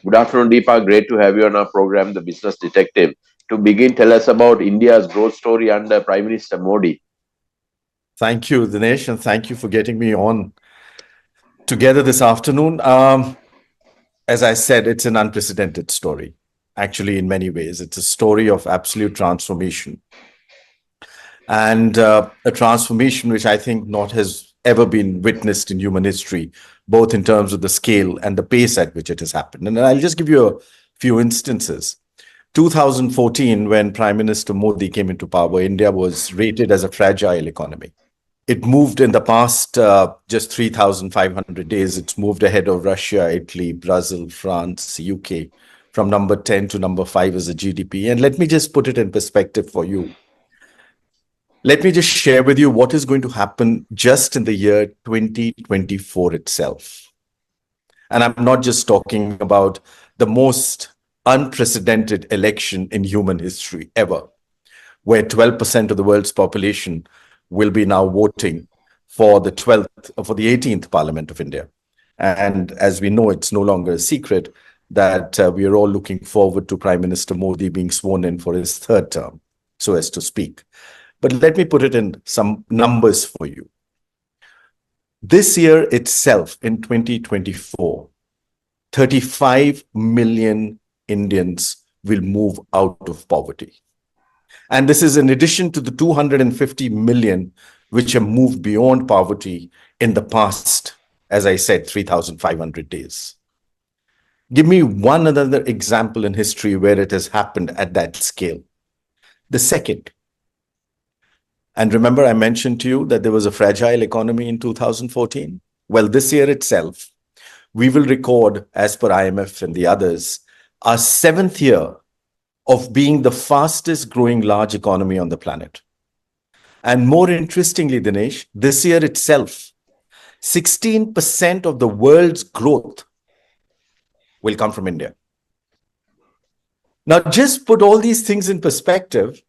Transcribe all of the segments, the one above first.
Good afternoon, Deepak. Great to have you on our program, The Business Detective. To begin, tell us about India's growth story under Prime Minister Modi. Thank you, Dinesh, and thank you for getting me on together this afternoon. As I said, it's an unprecedented story. Actually, in many ways, it's a story of absolute transformation, and a transformation which I think not has ever been witnessed in human history, both in terms of the scale and the pace at which it has happened. And I'll just give you a few instances. 2014, when Prime Minister Modi came into power, India was rated as a fragile economy. It moved in the past just 3,500 days. It's moved ahead of Russia, Italy, Brazil, France, UK, from number 10 to number 5 as a GDP. And let me just put it in perspective for you. Let me just share with you what is going to happen just in the year 2024 itself. And I'm not just talking about the most unprecedented election in human history ever, where 12% of the world's population will be now voting for the 18th Parliament of India. And as we know, it's no longer a secret that we are all looking forward to Prime Minister Modi being sworn in for his third term, so as to speak. But let me put it in some numbers for you. This year itself, in 2024, 35 million Indians will move out of poverty. And this is in addition to the 250 million which have moved beyond poverty in the past, as I said, 3,500 days. Give me one other example in history where it has happened at that scale. The second, and remember I mentioned to you that there was a fragile economy in 2014? Well, this year itself, we will record, as per IMF and the others, our 7th year of being the fastest growing large economy on the planet. And more interestingly, Dinesh, this year itself, 16% of the world's growth will come from India. Now, just put all these things in perspective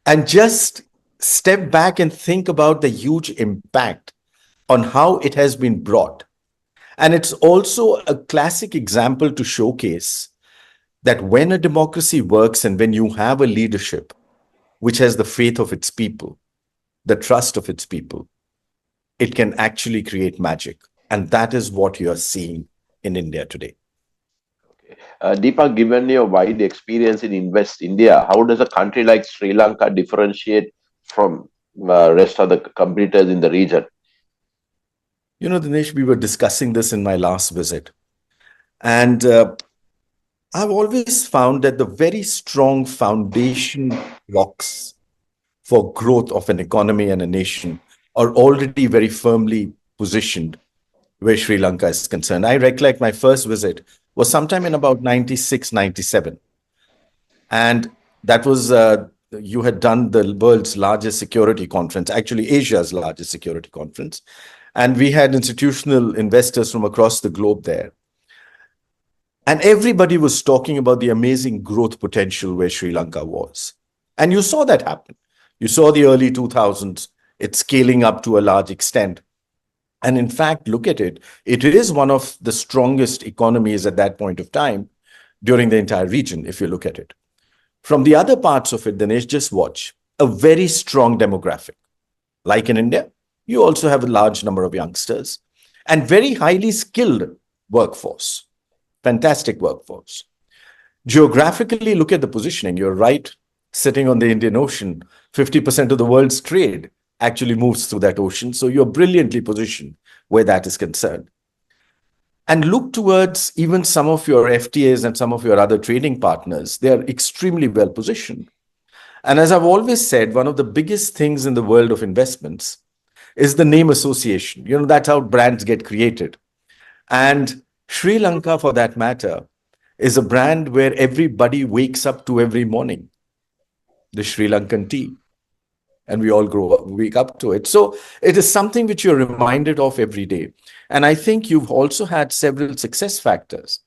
and just step back and think about the huge impact on how it has been brought. And it's also a classic example to showcase that when a democracy works and when you have a leadership which has the faith of its people, the trust of its people, it can actually create magic. And that is what you are seeing in India today. Deepak, given your wide experience in Invest India, how does a country like Sri Lanka differentiate from rest of the competitors in the region? You know, Dinesh, we were discussing this in my last visit. And I've always found that the very strong foundation blocks for growth of an economy and a nation are already very firmly positioned where Sri Lanka is concerned. I recollect my first visit was sometime in about 96, 97. And that was, you had done the world's largest security conference, actually Asia's largest security conference. And we had institutional investors from across the globe there. And everybody was talking about the amazing growth potential where Sri Lanka was. And you saw that happen. You saw the early 2000s, it's scaling up to a large extent. And in fact, look at it. It is one of the strongest economies at that point of time during the entire region, if you look at it. From the other parts of it, Dinesh, just watch. A very strong demographic. Like in India, you also have a large number of youngsters and very highly skilled workforce. Fantastic workforce. Geographically, look at the positioning. You're right, sitting on the Indian Ocean. 50% of the world's trade actually moves through that ocean. So you're brilliantly positioned where that is concerned. And look towards even some of your FTAs and some of your other trading partners. They are extremely well positioned. And as I've always said, one of the biggest things in the world of investments is the name association. You know, that's how brands get created. And Sri Lanka, for that matter, is a brand where everybody wakes up to every morning. The Sri Lankan tea. And we all wake up to it. So it is something which you're reminded of every day. And I think you've also had several success factors.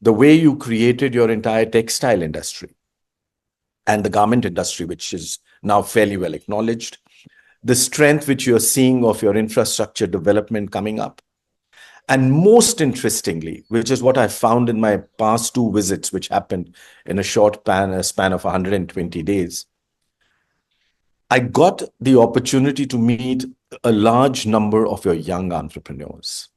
The way you created your entire textile industry and the garment industry, which is now fairly well acknowledged. The strength which you're seeing of your infrastructure development coming up. And most interestingly, which is what I found in my past two visits, which happened in a short span of 120 days, I got the opportunity to meet a large number of your young entrepreneurs.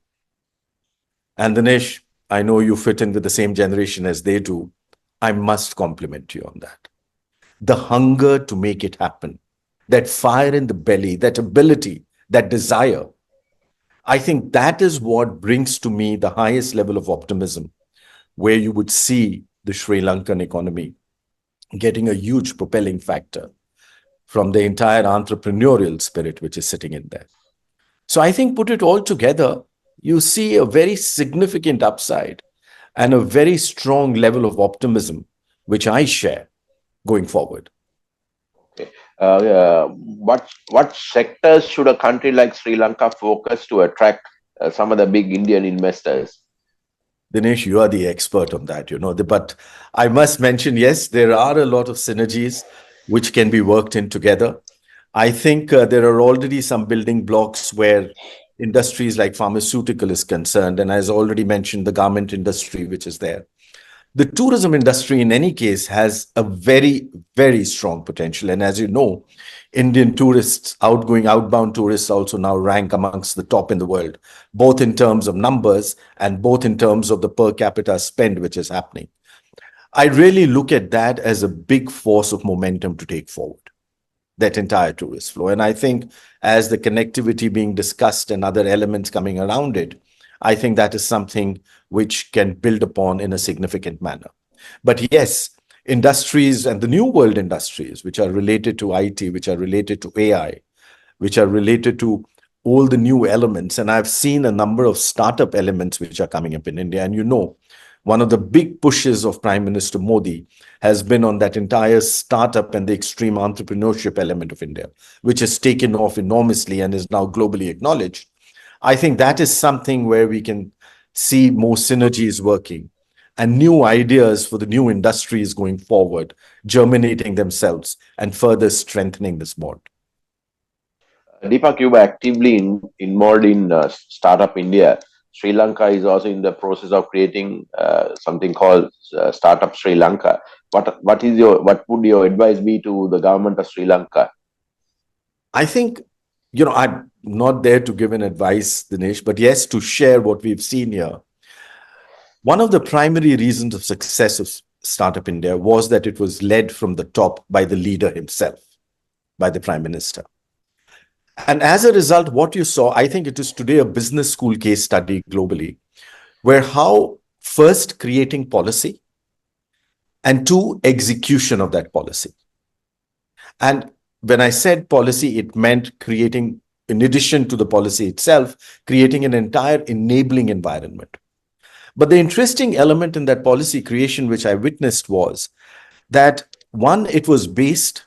And Dinesh, I know you fit in with the same generation as they do. I must compliment you on that. The hunger to make it happen, that fire in the belly, that ability, that desire. I think that is what brings to me the highest level of optimism, where you would see the Sri Lankan economy getting a huge propelling factor from the entire entrepreneurial spirit which is sitting in there. So I think put it all together, you see a very significant upside and a very strong level of optimism, which I share going forward. Okay. What sectors should a country like Sri Lanka focus to attract some of the big Indian investors? Dinesh, you are the expert on that, you know. But I must mention, yes, there are a lot of synergies which can be worked in together. I think there are already some building blocks where industries like pharmaceutical is concerned, and as already mentioned, the garment industry, which is there. The tourism industry, in any case, has a very, very strong potential. And as you know, Indian tourists, outbound tourists also now rank amongst the top in the world, both in terms of numbers and both in terms of the per capita spend, which is happening. I really look at that as a big force of momentum to take forward, that entire tourist flow. And I think as the connectivity being discussed and other elements coming around it, I think that is something which can build upon in a significant manner. But yes, industries and the new world industries, which are related to IT, which are related to AI, which are related to all the new elements. And I've seen a number of startup elements which are coming up in India. And you know, one of the big pushes of Prime Minister Modi has been on that entire startup and the extreme entrepreneurship element of India, which has taken off enormously and is now globally acknowledged. I think that is something where we can see more synergies working and new ideas for the new industries going forward, germinating themselves and further strengthening this bond. Deepak, you were actively involved in Startup India. Sri Lanka is also in the process of creating something called Startup Sri Lanka. What would your advice be to the government of Sri Lanka? I think, you know, I'm not there to give an advice, Dinesh, but yes, to share what we've seen here. One of the primary reasons of success of Startup India was that it was led from the top by the leader himself, by the Prime Minister. And as a result, what you saw, I think it is today a business school case study globally, where how first creating policy and two, execution of that policy. And when I said policy, it meant creating, in addition to the policy itself, creating an entire enabling environment. But the interesting element in that policy creation, which I witnessed, was that one, it was based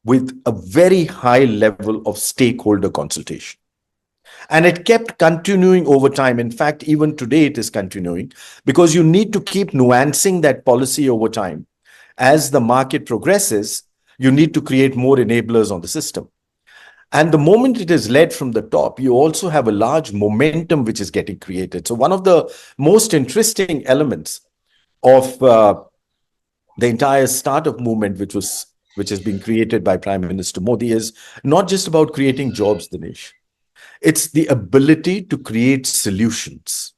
with a very high level of stakeholder consultation. And it kept continuing over time. In fact, even today it is continuing because you need to keep nuancing that policy over time. As the market progresses, you need to create more enablers on the system. And the moment it is led from the top, you also have a large momentum which is getting created. So one of the most interesting elements of the entire startup movement, which has been created by Prime Minister Modi, is not just about creating jobs, Dinesh. It's the ability to create solutions,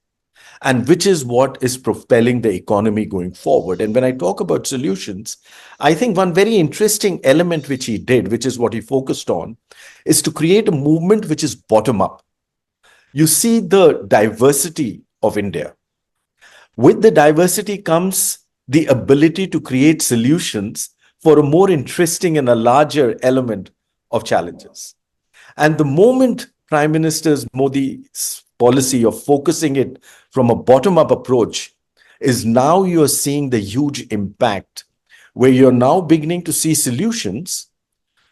and which is what is propelling the economy going forward. And when I talk about solutions, I think one very interesting element which he did, which is what he focused on, is to create a movement which is bottom up. You see the diversity of India. With the diversity comes the ability to create solutions for a more interesting and a larger element of challenges. And the moment Prime Minister Modi's policy of focusing it from a bottom-up approach is now you're seeing the huge impact where you're now beginning to see solutions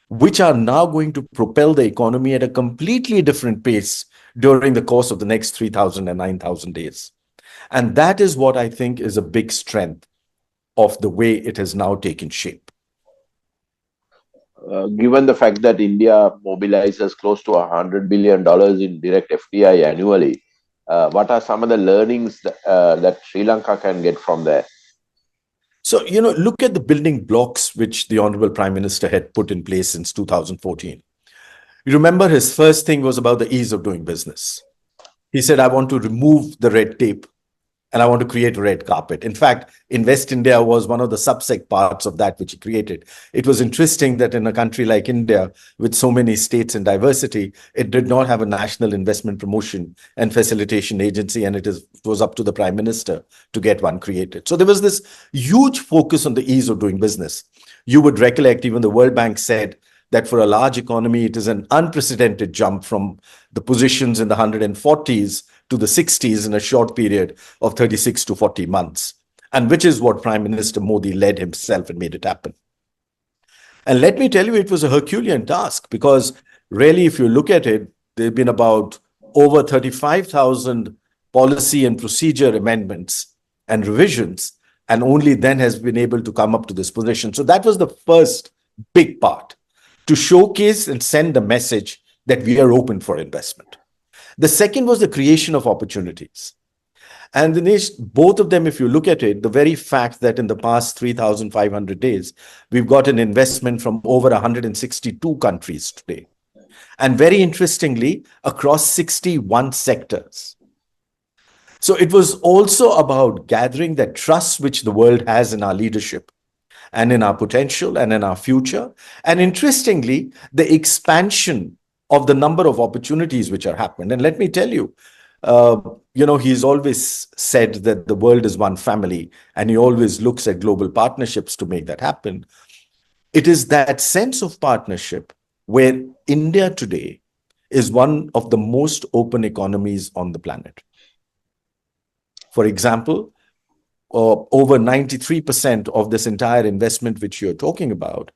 which are now going to propel the economy at a completely different pace during the course of the next 3,000 and 9,000 days. And that is what I think is a big strength of the way it has now taken shape. Given the fact that India mobilizes close to $100 billion in direct FDI annually, What are some of the learnings that Sri Lanka can get from there? So, look at the building blocks which the Honorable Prime Minister had put in place since 2014. You remember his first thing was about the ease of doing business. He said, I want to remove the red tape and I want to create a red carpet. In fact, Invest India was one of the subsect parts of that which he created. It was interesting that in a country like India, with so many states and diversity, it did not have a national investment promotion and facilitation agency, and it was up to the Prime Minister to get one created. So there was this huge focus on the ease of doing business. You would recollect even the World Bank said that for a large economy, it is an unprecedented jump from the positions in the 140s to the 60s in a short period of 36 to 40 months, and which is what Prime Minister Modi led himself and made it happen. And let me tell you, it was a Herculean task because really, if you look at it, there have been about over 35,000 policy and procedure amendments and revisions, and only then has been able to come up to this position. So that was the first big part, to showcase and send the message that we are open for investment. The second was the creation of opportunities. And Dinesh, both of them, if you look at it, the very fact that in the past 3,500 days, we've got an investment from over 162 countries today. And very interestingly, across 61 sectors. So it was also about gathering that trust which the world has in our leadership and in our potential and in our future. And interestingly, the expansion of the number of opportunities which are happening. And let me tell you, he's always said that the world is one family, and he always looks at global partnerships to make that happen. It is that sense of partnership where India today is one of the most open economies on the planet. For example, over 93% of this entire investment which you're talking about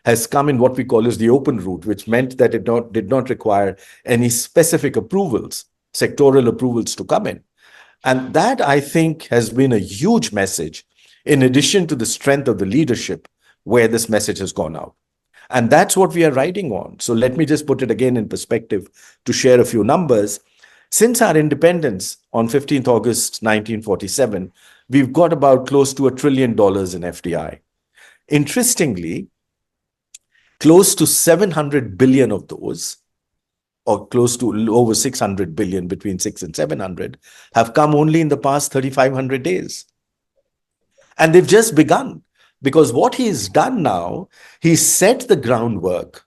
has come in what we call as the open route, which meant that it did not require any specific approvals, sectoral approvals to come in. And that, I think, has been a huge message, in addition to the strength of the leadership, where this message has gone out. And that's what we are riding on. So let me just put it again in perspective to share a few numbers. Since our independence on 15th August 1947, we've got about close to $1 trillion in FDI. Interestingly, close to 700 billion of those, or close to over 600 billion, between 6 and 700, have come only in the past 3,500 days. And they've just begun, because what he's done now, he's set the groundwork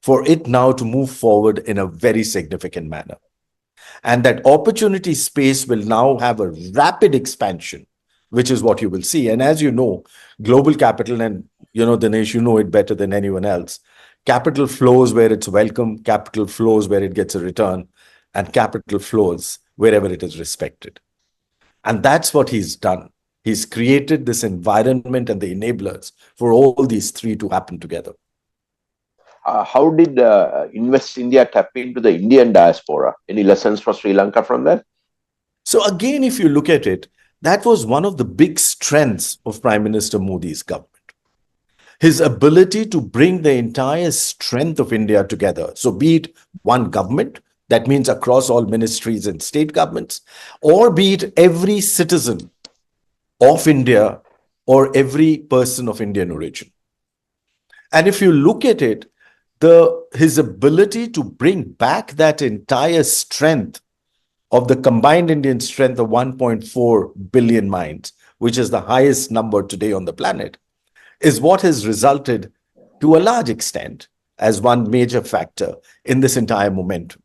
for it now to move forward in a very significant manner. And that opportunity space will now have a rapid expansion, which is what you will see. And as you know, global capital, and Dinesh, you know it better than anyone else, capital flows where it's welcome, capital flows where it gets a return, and capital flows wherever it is respected. And that's what he's done. He's created this environment and the enablers for all these three to happen together. How did Invest India tap into the Indian diaspora? Any lessons for Sri Lanka from that? So again, if you look at it, that was one of the big strengths of Prime Minister Modi's government. His ability to bring the entire strength of India together. So be it one government, that means across all ministries and state governments, or be it every citizen of India or every person of Indian origin. And if you look at it, his ability to bring back that entire strength of the combined Indian strength of 1.4 billion minds, which is the highest number today on the planet, is what has resulted to a large extent as one major factor in this entire momentum.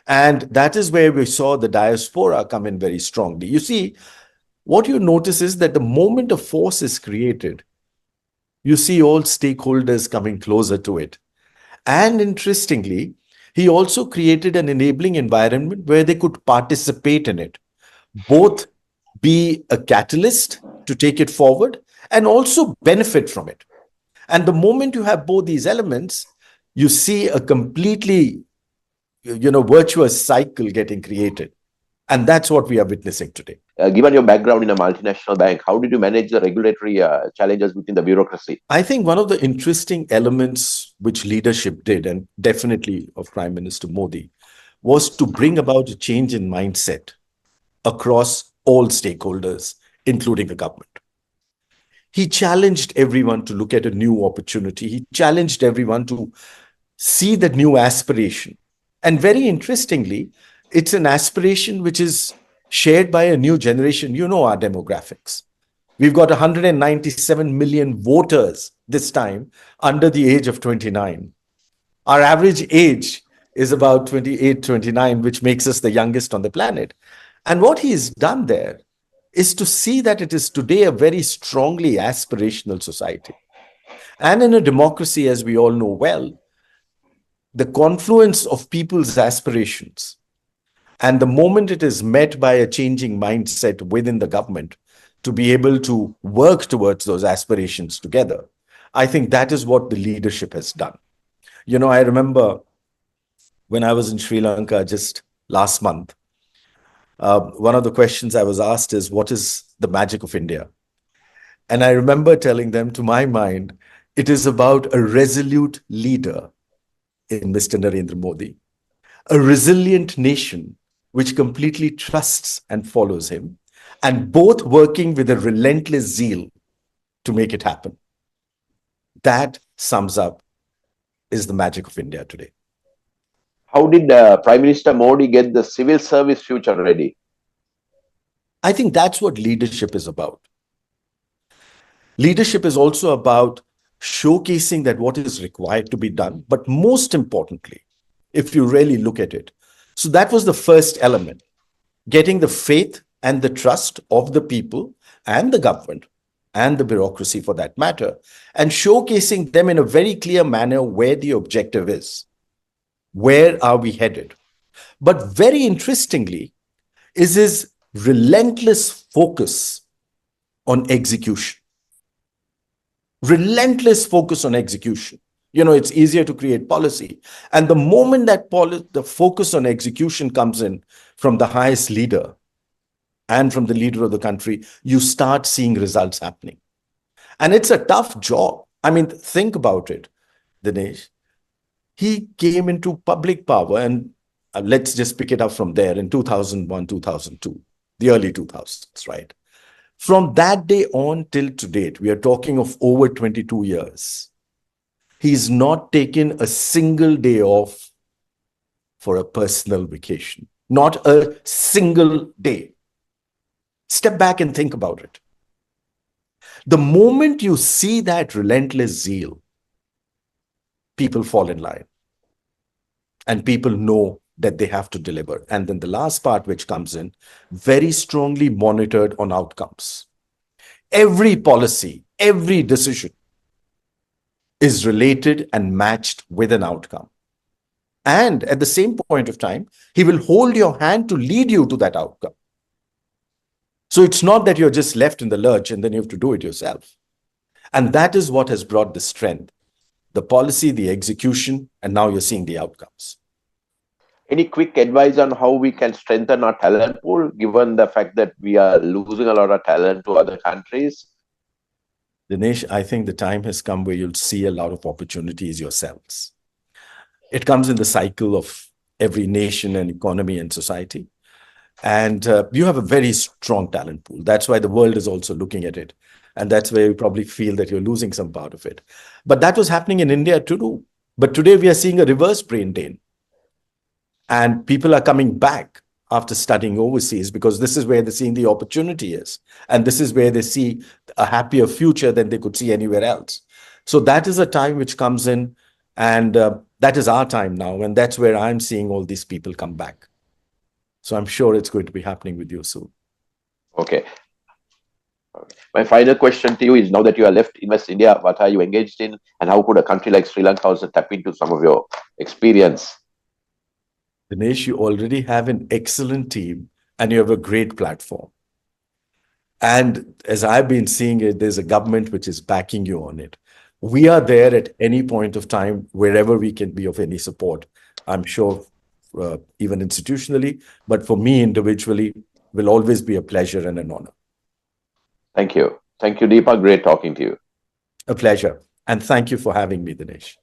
And that is where we saw the diaspora come in very strongly. You see, what you notice is that the moment a force is created, you see all stakeholders coming closer to it. And interestingly, he also created an enabling environment where they could participate in it, both be a catalyst to take it forward and also benefit from it. And the moment you have both these elements, you see a completely, virtuous cycle getting created. And that's what we are witnessing today. Given your background in a multinational bank, how did you manage the regulatory challenges within the bureaucracy? I think one of the interesting elements which leadership did, and definitely of Prime Minister Modi, was to bring about a change in mindset across all stakeholders, including the government. He challenged everyone to look at a new opportunity. He challenged everyone to see that new aspiration. And very interestingly, it's an aspiration which is shared by a new generation. You know our demographics. We've got 197 million voters this time under the age of 29. Our average age is about 28, 29, which makes us the youngest on the planet. And what he's done there is to see that it is today a very strongly aspirational society. And in a democracy, as we all know well, the confluence of people's aspirations and the moment it is met by a changing mindset within the government to be able to work towards those aspirations together, I think that is what the leadership has done. You know, I remember when I was in Sri Lanka just last month, one of the questions I was asked is, what is the magic of India? And I remember telling them, to my mind, it is about a resolute leader in Mr. Narendra Modi, a resilient nation which completely trusts and follows him, and both working with a relentless zeal to make it happen. That sums up is the magic of India today. How did Prime Minister Modi get the civil service future ready? I think that's what leadership is about. Leadership is also about showcasing that what is required to be done, but most importantly, if you really look at it. So that was the first element, getting the faith and the trust of the people and the government and the bureaucracy for that matter, and showcasing them in a very clear manner where the objective is. Where are we headed? But very interestingly is his relentless focus on execution. Relentless focus on execution. You know, it's easier to create policy. And the moment that the focus on execution comes in from the highest leader and from the leader of the country, you start seeing results happening. And it's a tough job. I mean, think about it, Dinesh. He came into public power, and let's just pick it up from there in 2001, 2002, the early 2000s, right? From that day on till to date, we are talking of over 22 years. He's not taken a single day off for a personal vacation. Not a single day. Step back and think about it. The moment you see that relentless zeal, people fall in line. And people know that they have to deliver. And then the last part which comes in, very strongly monitored on outcomes. Every policy, every decision is related and matched with an outcome. And at the same point of time, he will hold your hand to lead you to that outcome. So it's not that you're just left in the lurch and then you have to do it yourself. And that is what has brought the strength, the policy, the execution, and now you're seeing the outcomes. Any quick advice on how we can strengthen our talent pool, given the fact that we are losing a lot of talent to other countries? Dinesh, I think the time has come where you'll see a lot of opportunities yourselves. It comes in the cycle of every nation and economy and society. And you have a very strong talent pool. That's why the world is also looking at it. And that's where you probably feel that you're losing some part of it. But that was happening in India too. But today we are seeing a reverse brain drain. And people are coming back after studying overseas because this is where they're seeing the opportunity is. And this is where they see a happier future than they could see anywhere else. So that is a time which comes in, and that is our time now. And that's where I'm seeing all these people come back. So I'm sure it's going to be happening with you soon. Okay. My final question to you is, now that you are left Invest India, what are you engaged in, and how could a country like Sri Lanka also tap into some of your experience? Dinesh, you already have an excellent team and you have a great platform. And as I've been seeing it, there's a government which is backing you on it. We are there at any point of time, wherever we can be of any support. I'm sure even institutionally, but for me individually, will always be a pleasure and an honor. Thank you. Thank you, Deepak. Great talking to you. A pleasure. And thank you for having me, Dinesh.